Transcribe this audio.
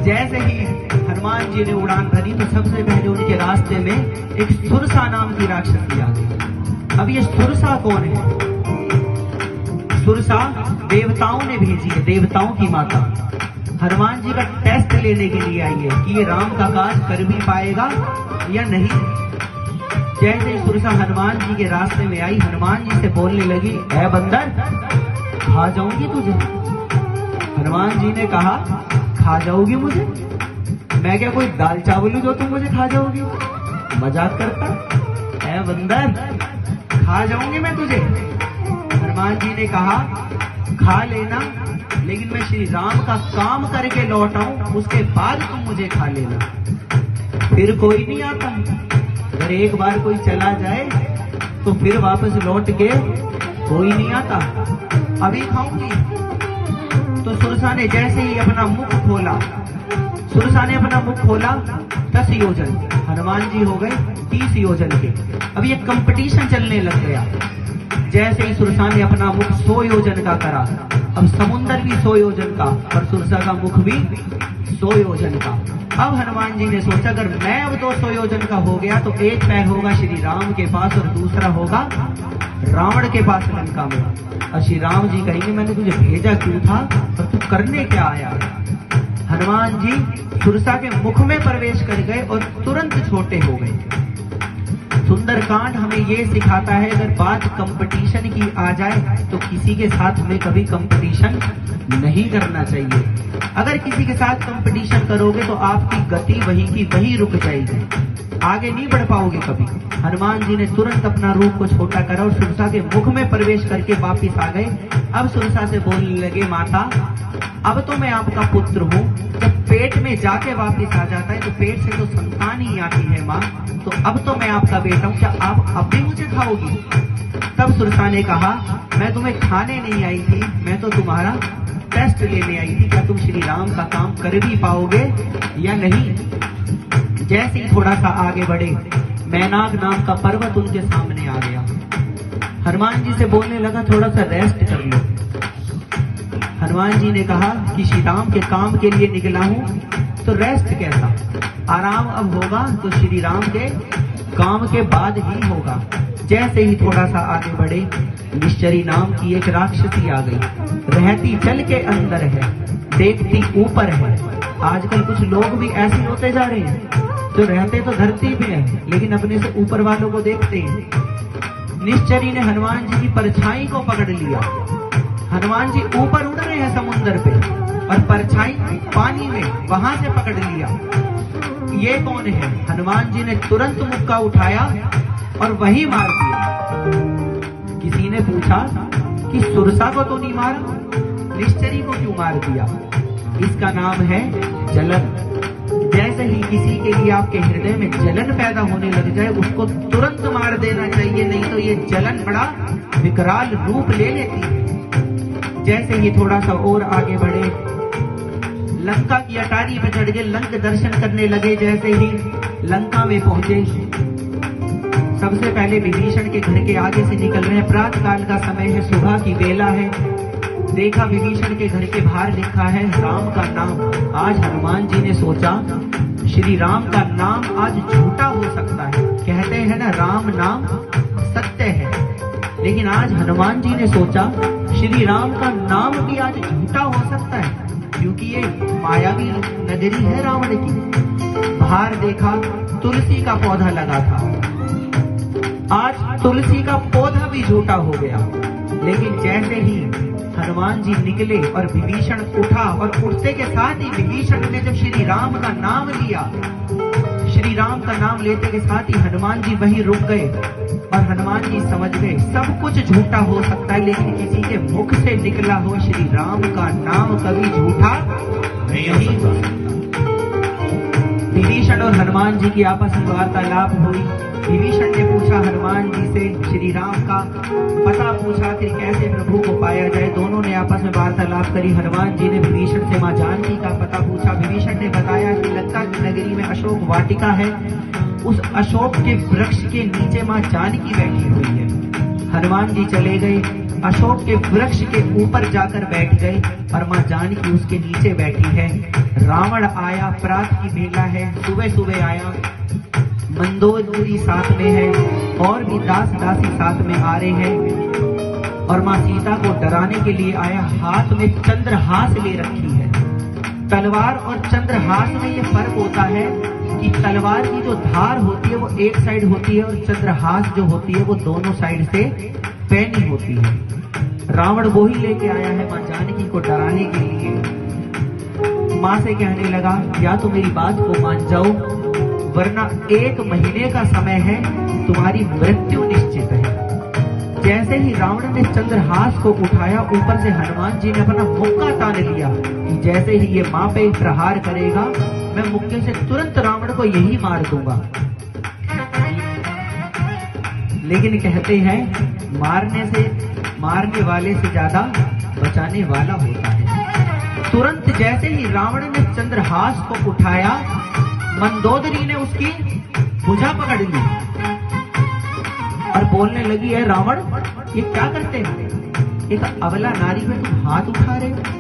जैसे ही हनुमान जी ने उड़ान भरी तो सबसे पहले उनके रास्ते में एक सुरसा नाम की राक्षसी आ गई। अब ये सुरसा कौन है? सुरसा देवताओं ने भेजी है, देवताओं की माता। हनुमान जी का टेस्ट लेने के लिए आई है कि ये राम का काज कर भी पाएगा या नहीं। जैसे ही सुरसा हनुमान जी के रास्ते में आई, हनुमान जी से बोलने लगी, ऐ बंदर, खा जाऊंगी तुझे। हनुमान जी ने कहा, खा जाओगी मुझे? मैं क्या कोई दाल चावल हूं जो तुम मुझे खा जाओगी? मजाक करता? ऐ बंदर, खा जाऊंगी मैं तुझे। हनुमान जी ने कहा, खा लेना, लेकिन मैं श्री राम का काम करके लौट आऊं, उसके बाद तुम मुझे खा लेना। फिर कोई नहीं आता। अगर एक बार कोई चला जाए तो फिर वापस लौट के कोई नहीं आता। अभी खाऊंगी। तो सुरसा ने जैसे ही अपना मुख खोला, सुरसा ने अपना मुख खोला, 10 योजन, हनुमान जी हो गए 30 योजन के। अब ये कंपटीशन चलने लग गया। जैसे ही सुरसा ने अपना मुख 100 योजन का करा, अब समुंदर भी 100 योजन का और सुरसा का मुख भी 100 योजन का। अब हनुमान जी ने सोचा, अगर मैं अब 200 योजन का हो गया तो एक पैर होगा श्री राम के पास और दूसरा होगा रावण के पास लंका में। और श्री राम जी कहेंगे, मैंने तुझे भेजा क्यों था और तू करने क्या आया? हनुमान जी सुरसा के मुख में प्रवेश कर गए और तुरंत छोटे हो गए। सुंदरकांड हमें ये सिखाता है, अगर बात कंपटीशन की आ जाए तो किसी के साथ हमें कभी कंपटीशन नहीं करना चाहिए। अगर किसी के साथ कंपटीशन करोगे तो आपकी गति वहीं की वहीं रुक जाएगी, आगे नहीं बढ़ पाओगे कभी। हनुमान जी ने तुरंत अपना रूप को छोटा करा और सुरसा के मुख में प्रवेश करके वापिस आ गए। अब सुरसा से बोलने लगे, माता, अब तो मैं आपका पुत्र हूँ। जब पेट में जाके वापिस आ जाता है तो पेट से तो संतान ही आती है माँ, तो अब तो मैं आपका बेटा हूँ, क्या आप अब भी मुझे खाओगी? तब सुरसा ने कहा, मैं तुम्हें खाने नहीं आई थी, मैं तो तुम्हारा टेस्ट लेने आई थी, क्या तुम श्री राम का काम कर भी पाओगे या नहीं। जैसे ही थोड़ा सा आगे बढ़े, मैनाक नाम का पर्वत उनके सामने आ गया। हनुमान जी से बोलने लगा, थोड़ा सा रेस्ट कर लो। हनुमान जी ने कहा कि श्री राम के काम के लिए निकला हूं, तो रेस्ट कैसा, आराम अब होगा तो श्री राम के काम के बाद ही होगा। जैसे ही थोड़ा सा आगे बढ़े, निश्चरी नाम की एक राक्षसी आ गई। रहती जल के अंदर है, देखती ऊपर है। आजकल कुछ लोग भी ऐसे होते जा रहे हैं जो रहते तो धरती पे हैं लेकिन अपने से ऊपर वालों को देखते हैं। निश्चरी ने हनुमान जी की परछाई को पकड़ लिया। हनुमान जी ऊपर उड़ रहे हैं समुद्र पे और परछाई पानी में, वहां से पकड़ लिया। ये कौन है? हनुमान जी ने तुरंत मुक्का उठाया और वही मार दिया। किसी ने पूछा कि सुरसा को तो नहीं मारा, निश्चरी को क्यों मार दिया? इसका नाम है जलन। जैसे ही किसी के लिए आपके हृदय में जलन पैदा होने लग जाए, उसको तुरंत मार देना चाहिए, नहीं तो ये जलन बड़ा विकराल रूप ले लेती है। जैसे ही थोड़ा सा और आगे बढ़े, लंका की अटारी पे चढ़ के लंक दर्शन करने लगे। जैसे ही लंका में पहुंचे, सबसे पहले विभीषण के घर के आगे से निकल रहे हैं। प्रातः काल का समय है, सुबह की बेला है। देखा विभीषण के घर के बाहर लिखा है राम का नाम। आज हनुमान जी ने सोचा, श्री राम का नाम आज झूठा हो सकता है। कहते हैं ना, राम नाम सत्य है, लेकिन आज हनुमान जी ने सोचा श्री राम का नाम भी आज झूठा हो सकता है, क्योंकि ये मायावी नगरी है रावण की। बाहर देखा तुलसी का पौधा लगा था, आज तुलसी का पौधा भी झूठा हो गया। लेकिन जैसे ही हनुमान जी निकले और विभीषण उठा, और उठते के साथ ही विभीषण ने जब श्री राम का नाम लिया, श्री राम का नाम लेते के साथ ही हनुमान जी वहीं रुक गए। और हनुमान जी समझ गए सब कुछ झूठा हो सकता है, लेकिन किसी के मुख से निकला हो श्री राम का नाम कभी झूठा नहीं हो सकता। विभीषण और हनुमान जी की आपस में वार्तालाप हुई। विभीषण ने पूछा हनुमान जी से, श्री राम का पता पूछा कि कैसे प्रभु को पाया जाए। दोनों ने आपस में वार्तालाप करी। हनुमान जी ने विभीषण से मां जानकी का पता पूछा। विभीषण ने बताया कि लंका की नगरी में अशोक वाटिका है, उस अशोक के वृक्ष के नीचे मां जानकी बैठी हुई है। हनुमान जी चले गए, अशोक के वृक्ष के ऊपर जाकर बैठ गए और मां जानकी उसके नीचे बैठी है। रावण आया, प्रात की बेला है, सुबह सुबह आया, मंदोदरी साथ में है और भी दास दासी साथ में आ रहे हैं और माँ सीता को डराने के लिए आया। हाथ में चंद्रहास ले रखी है। तलवार और चंद्रहास में ये फर्क होता है कि तलवार की जो धार होती है वो एक साइड होती है और चंद्रहास जो होती है वो दोनों साइड से पैनी होती है। रावण वो ही लेके आया है माँ जानकी को डराने के लिए। माँ से कहने लगा, या तो मेरी बात को मान जाओ वरना 1 महीने का समय है, तुम्हारी मृत्यु निश्चित है। जैसे ही रावण ने चंद्रहास को उठाया, ऊपर से हनुमान जी ने अपना मुक्का तान लिया कि जैसे ही ये माँ पे प्रहार करेगा मैं मुक्के से तुरंत रावण को यही मार दूंगा। लेकिन कहते हैं मारने वाले से ज्यादा बचाने वाला होता है। तुरंत जैसे ही रावण ने चंद्रहास को उठाया, मंदोदरी ने उसकी भुजा पकड़ ली और बोलने लगी, है रावण ये क्या करते हैं? एक अबला नारी पे तुम हाथ उठा रहे हो?